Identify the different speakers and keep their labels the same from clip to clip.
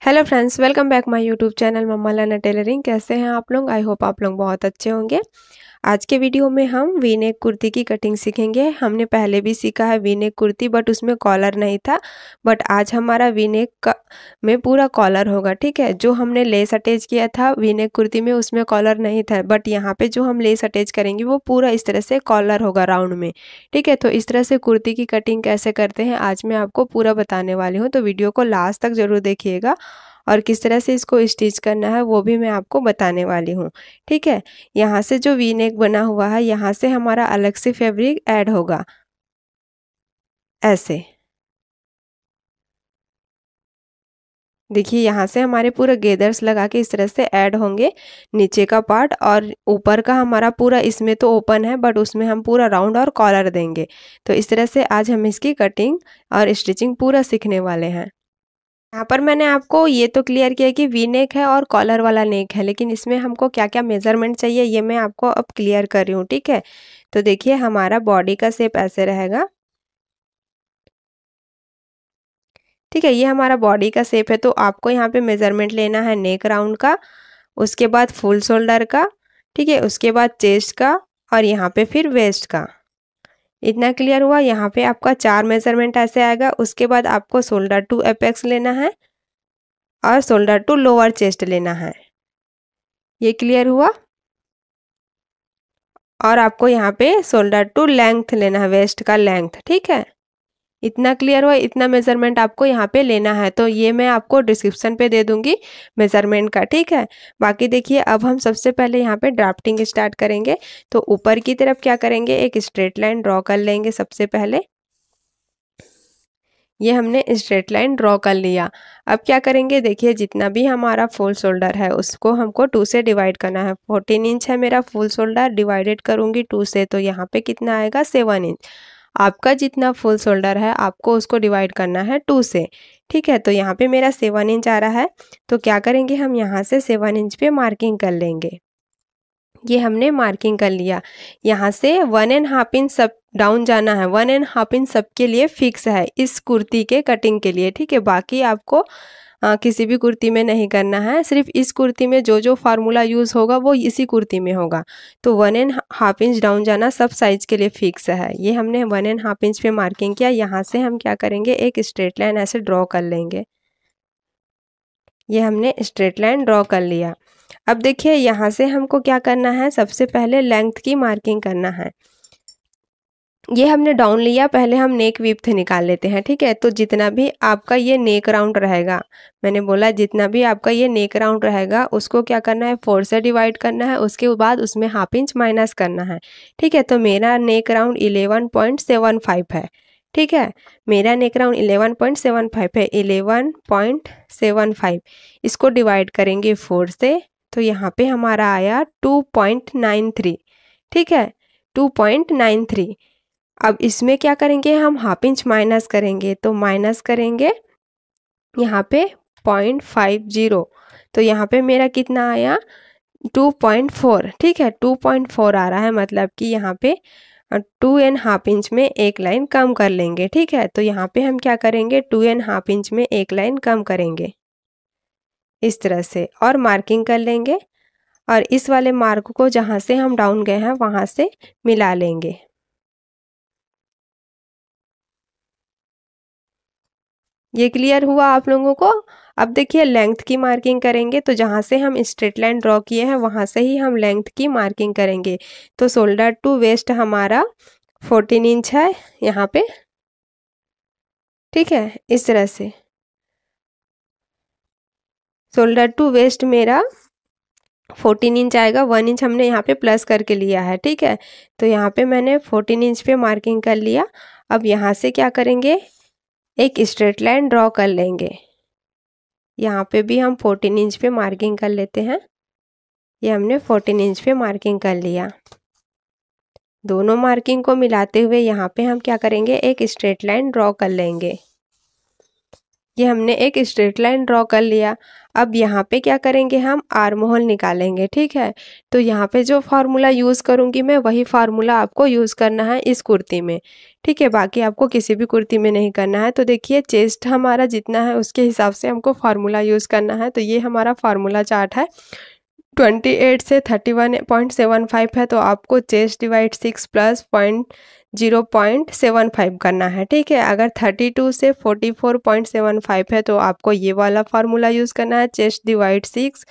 Speaker 1: Hello friends, welcome back my YouTube channel Mumma Learner Tailoring. कैसे हैं आप लोग? आई होप आप लोग बहुत अच्छे होंगे। आज के वीडियो में हम वी नेक कुर्ती की कटिंग सीखेंगे। हमने पहले भी सीखा है वी नेक कुर्ती, बट उसमें कॉलर नहीं था। बट आज हमारा वी नेक का में पूरा कॉलर होगा। ठीक है, जो हमने लेस अटैच किया था वी नेक कुर्ती में उसमें कॉलर नहीं था, बट यहाँ पे जो हम लेस अटैच करेंगे वो पूरा इस तरह से कॉलर होगा राउंड में। ठीक है, तो इस तरह से कुर्ती की कटिंग कैसे करते हैं आज मैं आपको पूरा बताने वाली हूँ, तो वीडियो को लास्ट तक ज़रूर देखिएगा। और किस तरह से इसको स्टिच करना है वो भी मैं आपको बताने वाली हूँ। ठीक है, यहाँ से जो वी नेक बना हुआ है यहाँ से हमारा अलग से फैब्रिक ऐड होगा ऐसे। देखिए यहाँ से हमारे पूरे गेदर्स लगा के इस तरह से ऐड होंगे नीचे का पार्ट, और ऊपर का हमारा पूरा इसमें तो ओपन है बट उसमें हम पूरा राउंड और कॉलर देंगे। तो इस तरह से आज हम इसकी कटिंग और स्टिचिंग पूरा सीखने वाले हैं। यहाँ पर मैंने आपको ये तो क्लियर किया कि वी नेक है और कॉलर वाला नेक है, लेकिन इसमें हमको क्या क्या मेजरमेंट चाहिए ये मैं आपको अब क्लियर कर रही हूँ। ठीक है, तो देखिए हमारा बॉडी का शेप ऐसे रहेगा। ठीक है, ये हमारा बॉडी का शेप है, तो आपको यहाँ पे मेजरमेंट लेना है नेक राउंड का, उसके बाद फुल शोल्डर का, ठीक है, उसके बाद चेस्ट का, और यहाँ पे फिर वेस्ट का। इतना क्लियर हुआ? यहाँ पे आपका 4 मेजरमेंट ऐसे आएगा। उसके बाद आपको शोल्डर टू एपेक्स लेना है और शोल्डर टू लोअर चेस्ट लेना है। ये क्लियर हुआ? और आपको यहाँ पे शोल्डर टू लेंथ लेना है, वेस्ट का लेंथ। ठीक है, इतना क्लियर हुआ? इतना मेजरमेंट आपको यहाँ पे लेना है, तो ये मैं आपको डिस्क्रिप्शन पे दे दूंगी मेजरमेंट का। ठीक है, बाकी देखिए अब हम सबसे पहले यहाँ पे ड्राफ्टिंग स्टार्ट करेंगे। तो ऊपर की तरफ क्या करेंगे, एक स्ट्रेट लाइन ड्रॉ कर लेंगे सबसे पहले। ये हमने स्ट्रेट लाइन ड्रॉ कर लिया। अब क्या करेंगे, देखिए जितना भी हमारा फुल शोल्डर है उसको हमको 2 से डिवाइड करना है। 14 इंच है मेरा फुल शोल्डर, डिवाइडेड करूँगी 2 से, तो यहाँ पे कितना आएगा 7 इंच। आपका जितना फुल शोल्डर है आपको उसको डिवाइड करना है 2 से। ठीक है, तो यहाँ पे मेरा 7 इंच आ रहा है, तो क्या करेंगे हम यहाँ से 7 इंच पे मार्किंग कर लेंगे। ये हमने मार्किंग कर लिया। यहाँ से 1.5 इंच सब डाउन जाना है। 1.5 इंच सबके लिए फिक्स है इस कुर्ती के कटिंग के लिए। ठीक है, बाकी आपको किसी भी कुर्ती में नहीं करना है, सिर्फ इस कुर्ती में जो जो फार्मूला यूज़ होगा वो इसी कुर्ती में होगा। तो 1.5 इंच डाउन जाना सब साइज के लिए फिक्स है। ये हमने 1.5 इंच पे मार्किंग किया। यहाँ से हम क्या करेंगे, एक स्ट्रेट लाइन ऐसे ड्रॉ कर लेंगे। ये हमने स्ट्रेट लाइन ड्रॉ कर लिया। अब देखिए यहाँ से हमको क्या करना है, सबसे पहले लेंथ की मार्किंग करना है। ये हमने डाउन लिया, पहले हम नेक विड्थ निकाल लेते हैं। ठीक है, तो जितना भी आपका ये नेक राउंड रहेगा, मैंने बोला जितना भी आपका ये नेक राउंड रहेगा उसको क्या करना है, 4 से डिवाइड करना है, उसके बाद उसमें 1/2 इंच माइनस करना है। ठीक है, तो मेरा नेक राउंड 11.75 है। ठीक है, मेरा नेक राउंड 11.75 है। 11.75 इसको डिवाइड करेंगे 4 से, तो यहाँ पे हमारा आया 2.93। ठीक है, 2.93। अब इसमें क्या करेंगे, हम 1/2 इंच माइनस करेंगे, तो माइनस करेंगे यहाँ पे 0.50, तो यहाँ पे मेरा कितना आया 2.4। ठीक है, 2.4 आ रहा है, मतलब कि यहाँ पे 2.5 इंच में एक लाइन कम कर लेंगे। ठीक है, तो यहाँ पे हम क्या करेंगे, 2.5 इंच में एक लाइन कम करेंगे इस तरह से, और मार्किंग कर लेंगे, और इस वाले मार्क को जहाँ से हम डाउन गए हैं वहाँ से मिला लेंगे। ये क्लियर हुआ आप लोगों को? अब देखिए लेंथ की मार्किंग करेंगे, तो जहाँ से हम स्ट्रेट लाइन ड्रॉ किए हैं वहाँ से ही हम लेंथ की मार्किंग करेंगे। तो शोल्डर टू वेस्ट हमारा 14 इंच है यहाँ पे। ठीक है, इस तरह से शोल्डर टू वेस्ट मेरा 14 इंच आएगा। 1 इंच हमने यहाँ पे प्लस करके लिया है। ठीक है, तो यहाँ पे मैंने 14 इंच पे मार्किंग कर लिया। अब यहाँ से क्या करेंगे, एक स्ट्रेट लाइन ड्रॉ कर लेंगे। यहाँ पे भी हम 14 इंच पे मार्किंग कर लेते हैं। ये हमने 14 इंच पे मार्किंग कर लिया। दोनों मार्किंग को मिलाते हुए यहाँ पे हम क्या करेंगे, एक स्ट्रेट लाइन ड्रॉ कर लेंगे। ये हमने एक स्ट्रेट लाइन ड्रॉ कर लिया। अब यहाँ पे क्या करेंगे, हम आर्म होल निकालेंगे। ठीक है, तो यहाँ पे जो फार्मूला यूज़ करूँगी मैं, वही फार्मूला आपको यूज़ करना है इस कुर्ती में। ठीक है, बाकी आपको किसी भी कुर्ती में नहीं करना है। तो देखिए चेस्ट हमारा जितना है उसके हिसाब से हमको फार्मूला यूज़ करना है। तो ये हमारा फार्मूला चार्ट है। 28 से 31.75 है, तो आपको चेस्ट डिवाइड 6 प्लस 0.75 करना है। ठीक है, अगर 32 से 44.75 है तो आपको ये वाला फार्मूला यूज़ करना है, चेस्ट डिवाइड 6,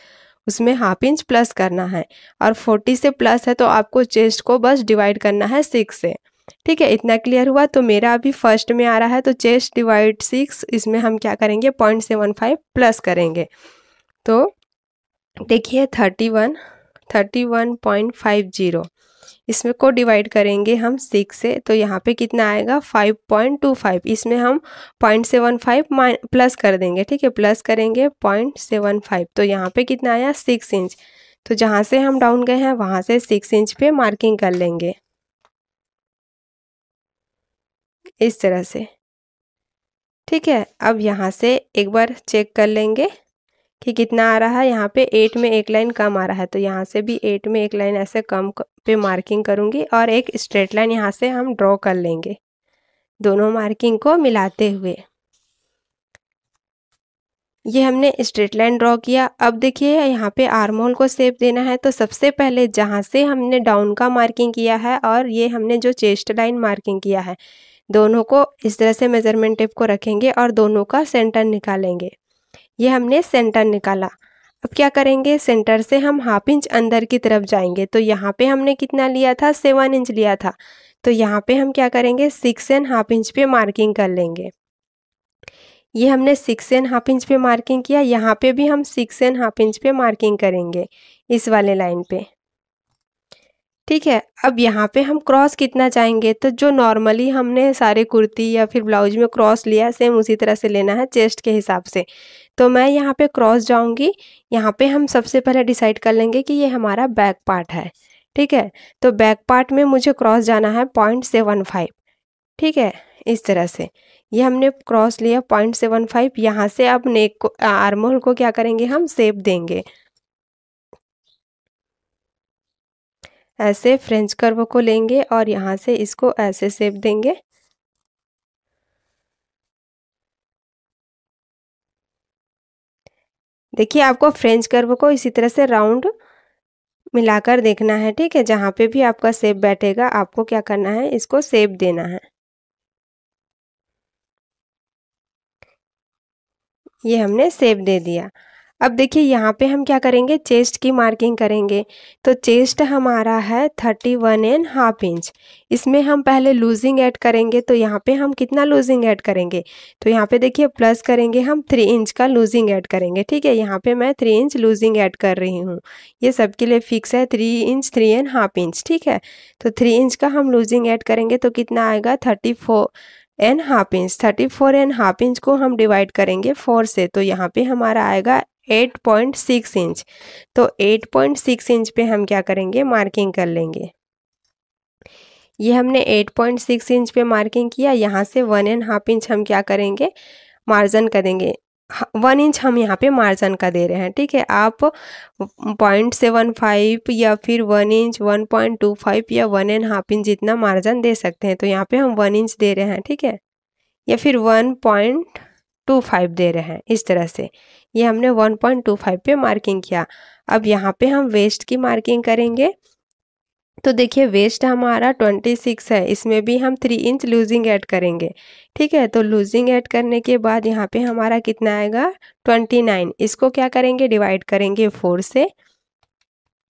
Speaker 1: उसमें हाफ इंच प्लस करना है। और 40 से प्लस है तो आपको चेस्ट को बस डिवाइड करना है 6 से। ठीक है, इतना क्लियर हुआ। तो मेरा अभी फर्स्ट में आ रहा है, तो चेस्ट डिवाइड 6, इसमें हम क्या करेंगे, 0.75 प्लस करेंगे। तो देखिए 31.50, इसमें को डिवाइड करेंगे हम 6 से, तो यहाँ पे कितना आएगा 5.25। इसमें हम 0.75 प्लस कर देंगे। ठीक है, प्लस करेंगे 0.75, तो यहाँ पे कितना आया 6 इंच। तो जहाँ से हम डाउन गए हैं वहाँ से 6 इंच पे मार्किंग कर लेंगे इस तरह से। ठीक है, अब यहाँ से एक बार चेक कर लेंगे कि कितना आ रहा है। यहाँ पे 8 में एक लाइन कम आ रहा है, तो यहाँ से भी 8 में एक लाइन ऐसे कम पे मार्किंग करूँगी और एक स्ट्रेट लाइन यहाँ से हम ड्रॉ कर लेंगे दोनों मार्किंग को मिलाते हुए। ये हमने स्ट्रेट लाइन ड्रॉ किया। अब देखिए यहाँ पे आर्म होल को शेप देना है, तो सबसे पहले जहाँ से हमने डाउन का मार्किंग किया है और ये हमने जो चेस्ट लाइन मार्किंग किया है, दोनों को इस तरह से मेजरमेंट टेप को रखेंगे और दोनों का सेंटर निकालेंगे। ये हमने सेंटर निकाला। अब क्या करेंगे, सेंटर से हम हाफ इंच अंदर की तरफ जाएंगे। तो यहाँ पे हमने कितना लिया था, 7 इंच लिया था। तो यहाँ पे हम क्या करेंगे, 6.5 इंच पे मार्किंग कर लेंगे। ये हमने 6.5 इंच पे मार्किंग किया। यहाँ पे भी हम 6.5 इंच पे मार्किंग करेंगे इस वाले लाइन पे। ठीक है, अब यहाँ पे हम क्रॉस कितना चाहेंगे, तो जो नॉर्मली हमने सारे कुर्ती या फिर ब्लाउज में क्रॉस लिया, सेम उसी तरह से लेना है चेस्ट के हिसाब से। तो मैं यहाँ पे क्रॉस जाऊँगी। यहाँ पे हम सबसे पहले डिसाइड कर लेंगे कि ये हमारा बैक पार्ट है। ठीक है, तो बैक पार्ट में मुझे क्रॉस जाना है 0.75। ठीक है, इस तरह से ये हमने क्रॉस लिया 0.75। यहाँ से अब नेक को, आर्म होल को क्या करेंगे, हम शेप देंगे। ऐसे फ्रेंच कर्व को लेंगे और यहाँ से इसको ऐसे शेप देंगे। देखिए आपको फ्रेंच कर्व को इसी तरह से राउंड मिलाकर देखना है। ठीक है, जहाँ पे भी आपका शेप बैठेगा आपको क्या करना है, इसको शेप देना है। ये हमने शेप दे दिया। अब देखिए यहाँ पे हम क्या करेंगे, चेस्ट की मार्किंग करेंगे। तो चेस्ट हमारा है 31.5 इंच। इसमें हम पहले लूजिंग ऐड करेंगे। तो यहाँ पे हम कितना लूजिंग ऐड करेंगे, तो यहाँ पे देखिए प्लस करेंगे, हम 3 इंच का लूजिंग ऐड करेंगे। ठीक है, यहाँ पे मैं 3 इंच लूजिंग ऐड कर रही हूँ। ये सबके लिए फिक्स है 3 इंच 3.5 इंच। ठीक है, तो 3 इंच का हम लूजिंग ऐड करेंगे तो कितना आएगा 34.5 इंच। 34.5 इंच को हम डिवाइड करेंगे 4 से, तो यहाँ पे हमारा आएगा 8.6 इंच। तो 8.6 इंच पे हम क्या करेंगे, मार्किंग कर लेंगे। ये हमने 8.6 इंच पे मार्किंग किया। यहाँ से 1.5 इंच हम क्या करेंगे, मार्जिन करेंगे। 1 इंच हम यहाँ पे मार्जिन का दे रहे हैं। ठीक है, आप 0.75 या फिर 1 इंच, 1.25 या 1.5 इंच जितना मार्जिन दे सकते हैं। तो यहाँ पे हम 1 इंच दे रहे हैं। ठीक है, या फिर 1.25 दे रहे हैं इस तरह से। ये हमने 1.25 पे मार्किंग किया। अब यहाँ पे हम वेस्ट की मार्किंग करेंगे। तो देखिए वेस्ट हमारा 26 है, इसमें भी हम 3 इंच लूजिंग ऐड करेंगे। ठीक है, तो लूजिंग ऐड करने के बाद यहाँ पे हमारा कितना आएगा 29। इसको क्या करेंगे, डिवाइड करेंगे 4 से।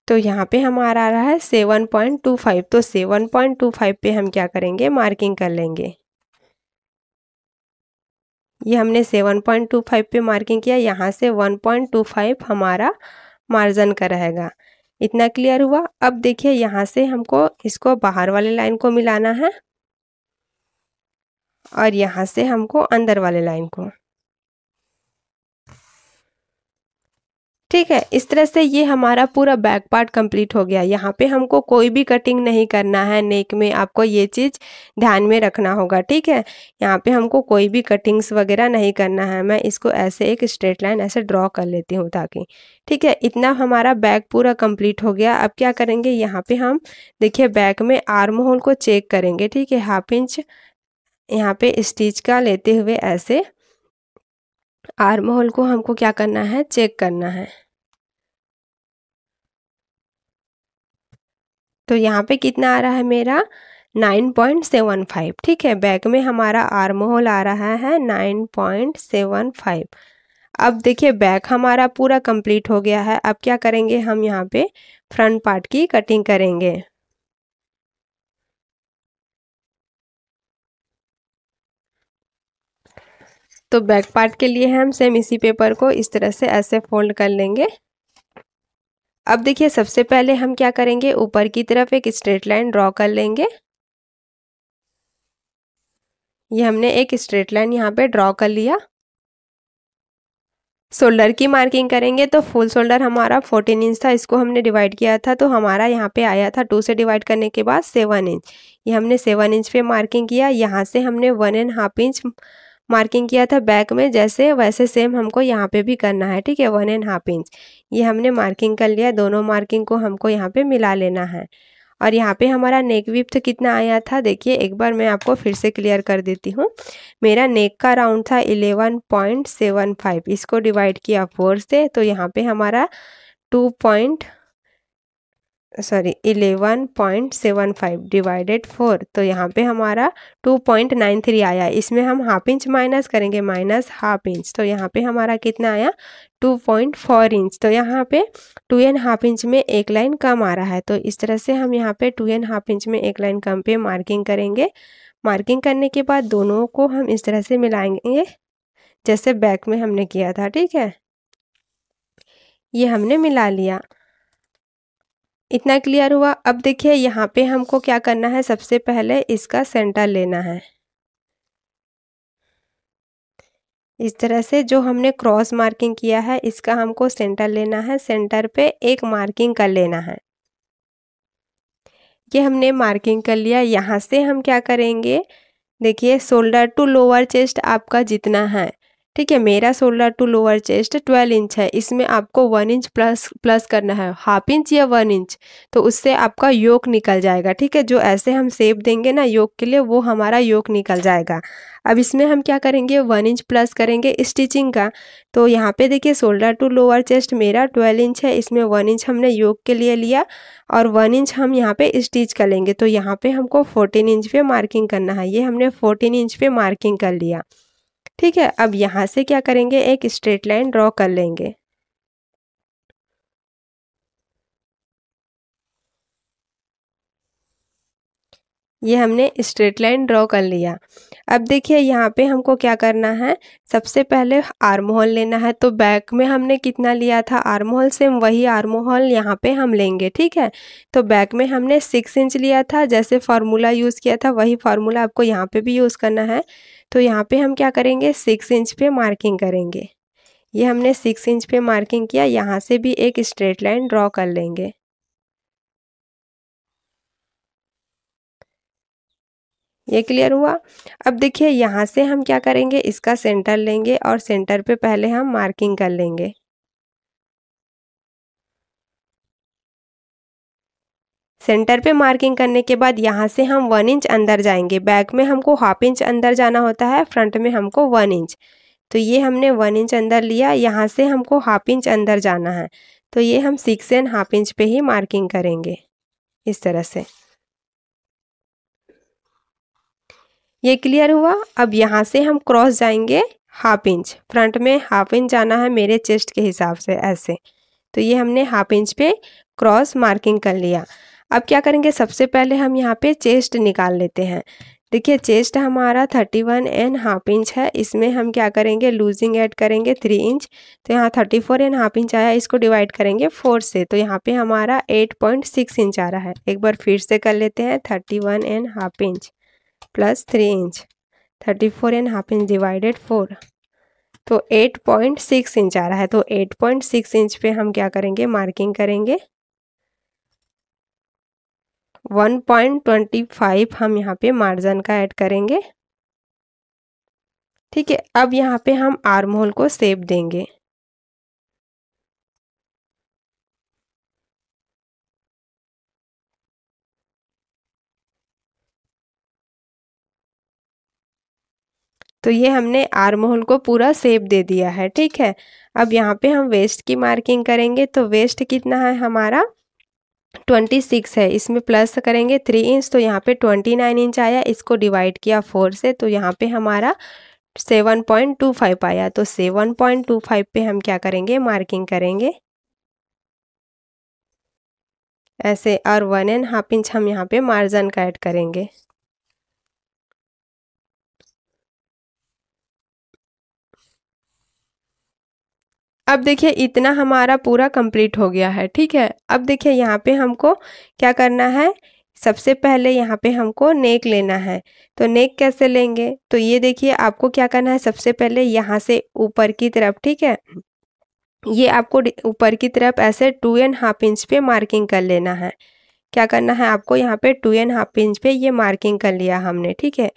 Speaker 1: तो यहाँ पे हमारा आ रहा है 7.25। तो 7.25 पे हम क्या करेंगे, मार्किंग कर लेंगे। ये हमने 7.25 पे मार्किंग किया। यहाँ से 1.25 हमारा मार्जिन का रहेगा। इतना क्लियर हुआ। अब देखिए यहाँ से हमको इसको बाहर वाले लाइन को मिलाना है और यहाँ से हमको अंदर वाले लाइन को। ठीक है। इस तरह से ये हमारा पूरा बैक पार्ट कंप्लीट हो गया। यहाँ पे हमको कोई भी कटिंग नहीं करना है नेक में, आपको ये चीज़ ध्यान में रखना होगा। ठीक है, यहाँ पे हमको कोई भी कटिंग्स वगैरह नहीं करना है। मैं इसको ऐसे एक स्ट्रेट लाइन ऐसे ड्रॉ कर लेती हूँ ताकि, ठीक है। इतना हमारा बैक पूरा कंप्लीट हो गया। अब क्या करेंगे, यहाँ पे हम देखिए बैक में आर्म होल को चेक करेंगे। ठीक है, 1/2 इंच यहाँ पे स्टिच का लेते हुए ऐसे आर्म होल को हमको क्या करना है, चेक करना है। तो यहाँ पे कितना आ रहा है मेरा 9.75। ठीक है, बैक में हमारा आर्म होल आ रहा है 9.75। अब देखिए बैक हमारा पूरा कंप्लीट हो गया है। अब क्या करेंगे, हम यहाँ पे फ्रंट पार्ट की कटिंग करेंगे। तो बैक पार्ट के लिए हम सेम इसी पेपर को इस तरह से ऐसे फोल्ड कर लेंगे। अब देखिए सबसे पहले हम क्या करेंगे, ऊपर की तरफ एक स्ट्रेट लाइन ड्रॉ कर लेंगे। ये हमने एक स्ट्रेट लाइन यहाँ पे ड्रॉ कर लिया। शोल्डर की मार्किंग करेंगे तो फुल शोल्डर हमारा 14 इंच था, इसको हमने डिवाइड किया था तो हमारा यहाँ पे आया था 2 से डिवाइड करने के बाद 7 इंच। ये हमने 7 इंच पे मार्किंग किया। यहाँ से हमने 1.5 इंच मार्किंग किया था बैक में, जैसे वैसे सेम हमको यहाँ पे भी करना है। ठीक है, 1.5 इंच ये हमने मार्किंग कर लिया। दोनों मार्किंग को हमको यहाँ पे मिला लेना है। और यहाँ पे हमारा नेक विड्थ कितना आया था, देखिए एक बार मैं आपको फिर से क्लियर कर देती हूँ। मेरा नेक का राउंड था 11.75, इसको डिवाइड किया 4 से तो यहाँ पे हमारा 11.75 डिवाइडेड 4 तो यहाँ पे हमारा 2.93 आया। इसमें हम 1/2 इंच माइनस करेंगे, -1/2 इंच, तो यहाँ पे हमारा कितना आया 2.4 इंच। तो यहाँ पे 2.5 इंच में एक लाइन कम आ रहा है। तो इस तरह से हम यहाँ पे 2.5 इंच में एक लाइन कम पे मार्किंग करेंगे। मार्किंग करने के बाद दोनों को हम इस तरह से मिलाएंगे जैसे बैक में हमने किया था। ठीक है, ये हमने मिला लिया। इतना क्लियर हुआ। अब देखिए यहाँ पे हमको क्या करना है, सबसे पहले इसका सेंटर लेना है। इस तरह से जो हमने क्रॉस मार्किंग किया है इसका हमको सेंटर लेना है। सेंटर पे एक मार्किंग कर लेना है। ये हमने मार्किंग कर लिया। यहाँ से हम क्या करेंगे, देखिए शोल्डर टू लोअर चेस्ट आपका जितना है, ठीक है, मेरा shoulder to lower chest 12 inch है, इसमें आपको 1 इंच प्लस करना है, 1/2 इंच या 1 इंच, तो उससे आपका योक निकल जाएगा। ठीक है, जो ऐसे हम शेप देंगे ना योक के लिए, वो हमारा योक निकल जाएगा। अब इसमें हम क्या करेंगे, 1 इंच प्लस करेंगे स्टिचिंग का। तो यहाँ पे देखिए शोल्डर टू लोअर चेस्ट मेरा 12 इंच है, इसमें 1 इंच हमने योक के लिए लिया और 1 इंच हम यहाँ पे स्टिच करेंगे। तो यहाँ पे हमको 14 इंच पे मार्किंग करना है। ये हमने 14 इंच पे मार्किंग कर लिया। ठीक है, अब यहाँ से क्या करेंगे, एक स्ट्रेट लाइन ड्रॉ कर लेंगे। ये हमने स्ट्रेट लाइन ड्रॉ कर लिया। अब देखिए यहाँ पे हमको क्या करना है, सबसे पहले आर्म होल लेना है। तो बैक में हमने कितना लिया था आर्म होल, सेम वही आर्म होल यहाँ पे हम लेंगे। ठीक है, तो बैक में हमने 6 इंच लिया था, जैसे फार्मूला यूज़ किया था वही फार्मूला आपको यहाँ पे भी यूज़ करना है। तो यहाँ पे हम क्या करेंगे, 6 इंच पे मार्किंग करेंगे। ये हमने 6 इंच पे मार्किंग किया। यहाँ से भी एक स्ट्रेट लाइन ड्रॉ कर लेंगे। ये क्लियर हुआ। अब देखिए यहाँ से हम क्या करेंगे, इसका सेंटर लेंगे और सेंटर पे पहले हम मार्किंग कर लेंगे। सेंटर पे मार्किंग करने के बाद यहाँ से हम 1 इंच अंदर जाएंगे। बैक में हमको 1/2 इंच अंदर जाना होता है, फ्रंट में हमको 1 इंच। तो ये हमने 1 इंच अंदर लिया। यहाँ से हमको 1/2 इंच अंदर जाना है। तो ये हम 6.5 इंच पे ही मार्किंग करेंगे इस तरह से। ये क्लियर हुआ। अब यहाँ से हम क्रॉस जाएंगे 1/2 इंच, फ्रंट में 1/2 इंच जाना है मेरे चेस्ट के हिसाब से ऐसे। तो ये हमने 1/2 इंच पे क्रॉस मार्किंग कर लिया। अब क्या करेंगे, सबसे पहले हम यहाँ पे चेस्ट निकाल लेते हैं। देखिए चेस्ट हमारा 31.5 इंच है, इसमें हम क्या करेंगे, लूजिंग ऐड करेंगे 3 इंच। तो यहाँ 34.5 इंच आया, इसको डिवाइड करेंगे 4 से, तो यहाँ पे हमारा 8.6 इंच आ रहा है। एक बार फिर से कर लेते हैं, 31.5 inch plus 3 inch, 34.5 inch divided 4, तो 8.6 इंच आ रहा है। तो 8.6 इंच पे हम क्या करेंगे, मार्किंग करेंगे। 1.25 हम यहाँ पे मार्जिन का ऐड करेंगे। ठीक है, अब यहाँ पे हम आर्म होल को शेप देंगे। तो ये हमने आर्म होल को पूरा शेप दे दिया है। ठीक है, अब यहाँ पे हम वेस्ट की मार्किंग करेंगे। तो वेस्ट कितना है हमारा, 26 है। इसमें प्लस करेंगे 3 इंच, तो यहाँ पे 29 इंच आया। इसको डिवाइड किया 4 से, तो यहाँ पे हमारा 7.25 आया। तो 7.25 पे हम क्या करेंगे, मार्किंग करेंगे ऐसे। और 1.5 इंच हम यहाँ पे मार्जिन का ऐड करेंगे। अब देखिए इतना हमारा पूरा कंप्लीट हो गया है। ठीक है, अब देखिए यहाँ पे हमको क्या करना है, सबसे पहले यहाँ पे हमको नेक लेना है। तो नेक कैसे लेंगे, तो ये देखिए आपको क्या करना है, सबसे पहले यहाँ से ऊपर की तरफ, ठीक है, ये आपको ऊपर की तरफ ऐसे 2.5 इंच पे मार्किंग कर लेना है। क्या करना है आपको, यहाँ पे 2.5 इंच पे ये मार्किंग कर लिया हमने। ठीक है,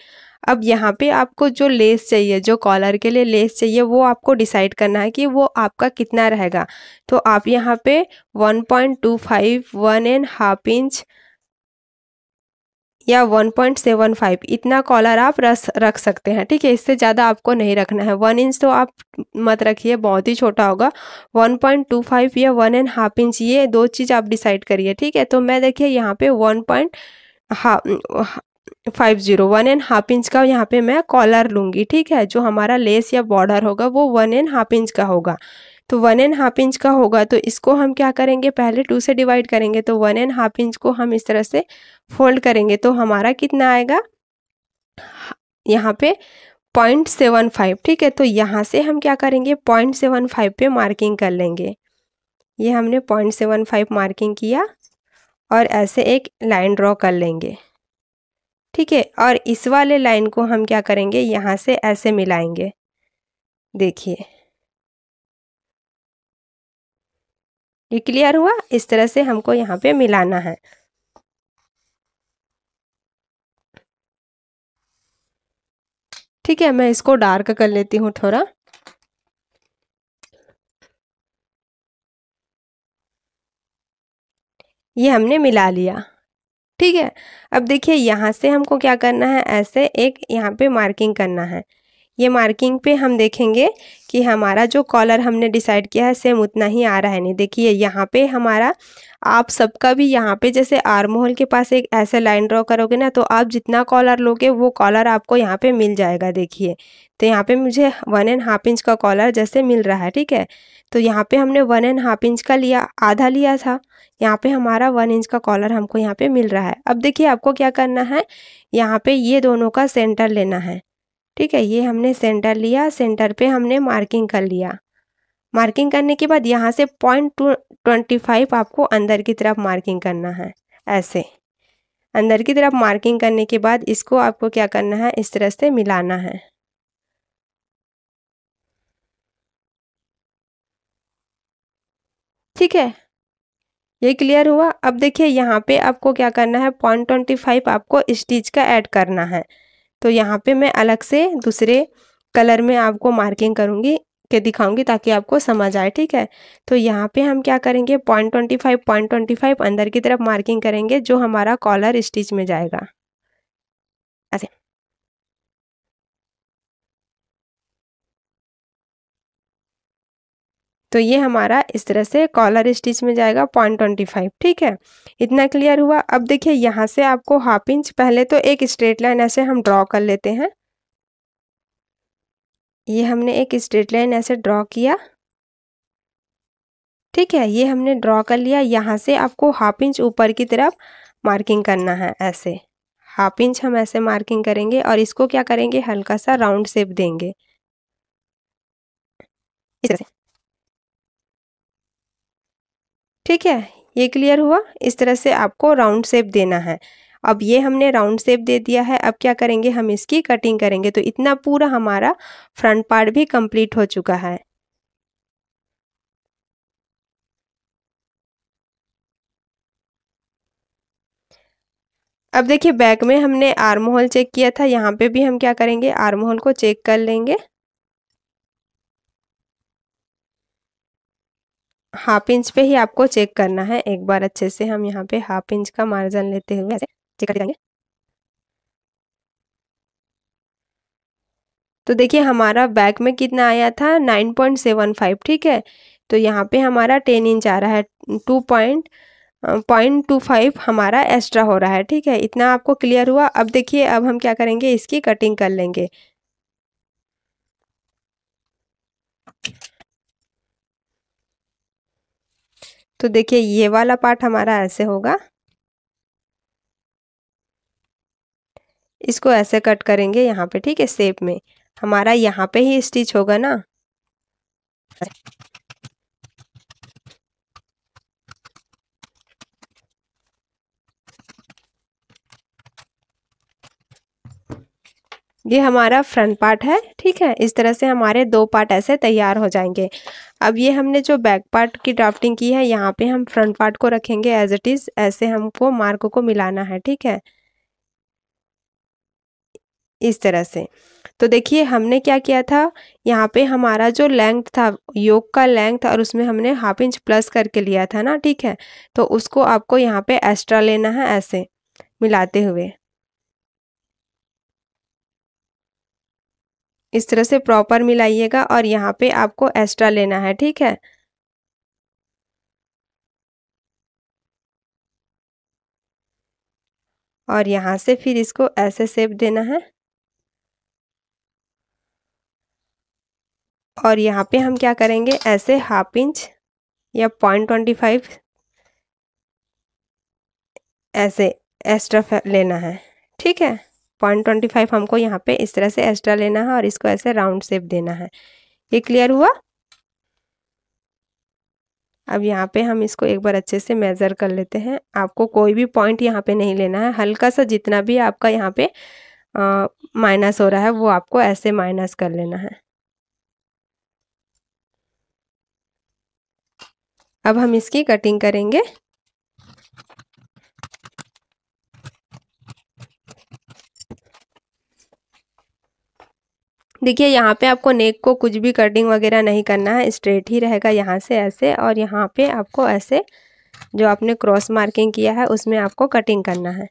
Speaker 1: अब यहाँ पे आपको जो लेस चाहिए, जो कॉलर के लिए लेस चाहिए, वो आपको डिसाइड करना है कि वो आपका कितना रहेगा। तो आप यहाँ पे 1.25, 1.5 इंच या 1.75 इतना कॉलर आप रख सकते हैं। ठीक है, इससे ज़्यादा आपको नहीं रखना है। 1 इंच तो आप मत रखिए, बहुत ही छोटा होगा। 1.25 या 1.5 इंच, ये दो चीज़ आप डिसाइड करिए। ठीक है, तो मैं देखिए यहाँ पे 1.50 इंच का यहाँ पे मैं कॉलर लूँगी। ठीक है, जो हमारा लेस या बॉर्डर होगा वो 1.5 इंच का होगा। तो 1.5 इंच का होगा, तो इसको हम क्या करेंगे, पहले 2 से डिवाइड करेंगे। तो 1.5 इंच को हम इस तरह से फोल्ड करेंगे। तो हमारा कितना आएगा यहाँ पे 0.75। ठीक है, तो यहाँ से हम क्या करेंगे, 0.75 पे मार्किंग कर लेंगे। ये हमने 0.75 मार्किंग किया और ऐसे एक लाइन ड्रॉ कर लेंगे। ठीक है, और इस वाले लाइन को हम क्या करेंगे, यहाँ से ऐसे मिलाएंगे। देखिए ये क्लियर हुआ, इस तरह से हमको यहाँ पे मिलाना है। ठीक है, मैं इसको डार्क कर लेती हूँ थोड़ा। ये हमने मिला लिया। ठीक है, अब देखिए यहाँ से हमको क्या करना है, ऐसे एक यहाँ पे मार्किंग करना है। ये मार्किंग पे हम देखेंगे कि हमारा जो कॉलर हमने डिसाइड किया है सेम उतना ही आ रहा है नहीं। देखिए यहाँ पे हमारा, आप सबका भी यहाँ पे जैसे आर्म होल के पास एक ऐसे लाइन ड्रॉ करोगे ना, तो आप जितना कॉलर लोगे वो कॉलर आपको यहाँ पे मिल जाएगा। देखिए, तो यहाँ पे मुझे 1.5 इंच का कॉलर जैसे मिल रहा है। ठीक है, तो यहाँ पे हमने 1.5 इंच का लिया, आधा लिया था। यहाँ पे हमारा 1 इंच का कॉलर हमको यहाँ पे मिल रहा है। अब देखिए आपको क्या करना है, यहाँ पे ये दोनों का सेंटर लेना है। ठीक है, ये हमने सेंटर लिया, सेंटर पे हमने मार्किंग कर लिया। मार्किंग करने के बाद यहाँ से 0.25 आपको अंदर की तरफ मार्किंग करना है। ऐसे अंदर की तरफ मार्किंग करने के बाद इसको आपको क्या करना है, इस तरह से मिलाना है। ठीक है, ये क्लियर हुआ। अब देखिए यहाँ पे आपको क्या करना है, 0.25 आपको स्टिच का ऐड करना है। तो यहाँ पे मैं अलग से दूसरे कलर में आपको मार्किंग करूँगी के दिखाऊंगी ताकि आपको समझ आए। ठीक है, तो यहाँ पे हम क्या करेंगे, 0.25 अंदर की तरफ मार्किंग करेंगे, जो हमारा कॉलर स्टिच में जाएगा ऐसे। तो ये हमारा इस तरह से कॉलर स्टिच में जाएगा 0.25। ठीक है, इतना क्लियर हुआ। अब देखिए यहाँ से आपको 1/2 इंच, पहले तो एक स्ट्रेट लाइन ऐसे हम ड्रॉ कर लेते हैं। ये हमने एक स्ट्रेट लाइन ऐसे ड्रॉ किया। ठीक है, ये हमने ड्रॉ कर लिया। यहाँ से आपको 1/2 इंच ऊपर की तरफ मार्किंग करना है ऐसे। 1/2 इंच हम ऐसे मार्किंग करेंगे और इसको क्या करेंगे, हल्का सा राउंड शेप देंगे इस तरह से। ठीक है, ये क्लियर हुआ, इस तरह से आपको राउंड शेप देना है। अब ये हमने राउंड शेप दे दिया है। अब क्या करेंगे, हम इसकी कटिंग करेंगे। तो इतना पूरा हमारा फ्रंट पार्ट भी कंप्लीट हो चुका है। अब देखिए बैक में हमने आर्म होल चेक किया था, यहाँ पे भी हम क्या करेंगे, आर्म होल को चेक कर लेंगे। हाफ इंच पे ही आपको चेक करना है। एक बार अच्छे से हम यहाँ पे हाफ इंच का मार्जिन लेते हुए ऐसे चेक कर लेंगे। तो देखिए हमारा बैक में कितना आया था, 9.75, ठीक है। तो यहाँ पे हमारा 10 इंच आ रहा है, 2.25 हमारा एक्स्ट्रा हो रहा है, ठीक है। इतना आपको क्लियर हुआ। अब देखिए अब हम क्या करेंगे, इसकी कटिंग कर लेंगे। तो देखिए ये वाला पार्ट हमारा ऐसे होगा, इसको ऐसे कट करेंगे यहाँ पे, ठीक है। शेप में हमारा यहाँ पे ही स्टिच होगा ना। ये हमारा फ्रंट पार्ट है, ठीक है। इस तरह से हमारे दो पार्ट ऐसे तैयार हो जाएंगे। अब ये हमने जो बैक पार्ट की ड्राफ्टिंग की है, यहाँ पे हम फ्रंट पार्ट को रखेंगे एज इट इज, ऐसे हमको मार्क को मिलाना है, ठीक है, इस तरह से। तो देखिए हमने क्या किया था, यहाँ पे हमारा जो लेंथ था, योक का लेंथ, और उसमें हमने हाफ इंच प्लस करके लिया था ना, ठीक है। तो उसको आपको यहाँ पे एक्स्ट्रा लेना है, ऐसे मिलाते हुए इस तरह से प्रॉपर मिलाइएगा, और यहाँ पे आपको एक्स्ट्रा लेना है, ठीक है। और यहाँ से फिर इसको ऐसे शेप देना है, और यहाँ पे हम क्या करेंगे, ऐसे हाफ इंच या 0.25 ऐसे एक्स्ट्रा लेना है, ठीक है। 0.25 हमको यहाँ पे इस तरह से एक्स्ट्रा लेना है, और इसको ऐसे राउंड शेप देना है। ये क्लियर हुआ। अब यहाँ पे हम इसको एक बार अच्छे से मेज़र कर लेते हैं। आपको कोई भी पॉइंट यहाँ पे नहीं लेना है, हल्का सा जितना भी आपका यहाँ पे माइनस हो रहा है वो आपको ऐसे माइनस कर लेना है। अब हम इसकी कटिंग करेंगे। देखिए यहाँ पे आपको नेक को कुछ भी कटिंग वगैरह नहीं करना है, स्ट्रेट ही रहेगा यहाँ से ऐसे, और यहाँ पे आपको ऐसे जो आपने क्रॉस मार्किंग किया है उसमें आपको कटिंग करना है।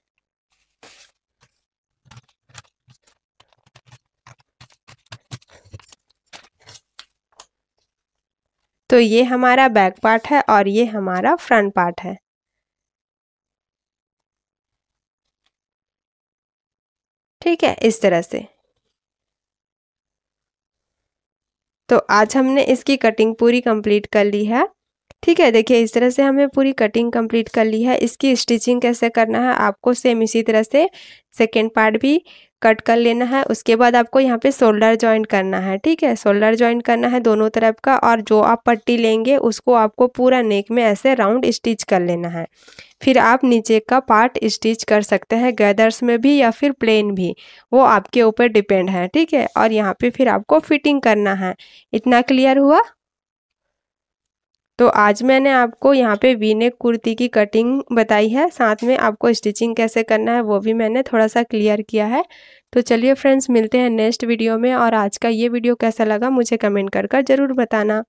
Speaker 1: तो ये हमारा बैक पार्ट है और ये हमारा फ्रंट पार्ट है, ठीक है, इस तरह से। तो आज हमने इसकी कटिंग पूरी कंप्लीट कर ली है, ठीक है। देखिए इस तरह से हमें पूरी कटिंग कंप्लीट कर ली है। इसकी स्टिचिंग कैसे करना है, आपको सेम इसी तरह से सेकेंड पार्ट भी कट कर लेना है। उसके बाद आपको यहाँ पे शोल्डर जॉइंट करना है, ठीक है। शोल्डर जॉइंट करना है दोनों तरफ का, और जो आप पट्टी लेंगे उसको आपको पूरा नेक में ऐसे राउंड स्टिच कर लेना है। फिर आप नीचे का पार्ट स्टिच कर सकते हैं गैदर्स में भी या फिर प्लेन भी, वो आपके ऊपर डिपेंड है, ठीक है। और यहाँ पे फिर आपको फिटिंग करना है। इतना क्लियर हुआ। तो आज मैंने आपको यहाँ पे वी नेक कुर्ती की कटिंग बताई है, साथ में आपको स्टिचिंग कैसे करना है वो भी मैंने थोड़ा सा क्लियर किया है। तो चलिए फ्रेंड्स, मिलते हैं नेक्स्ट वीडियो में, और आज का ये वीडियो कैसा लगा मुझे कमेंट कर ज़रूर बताना।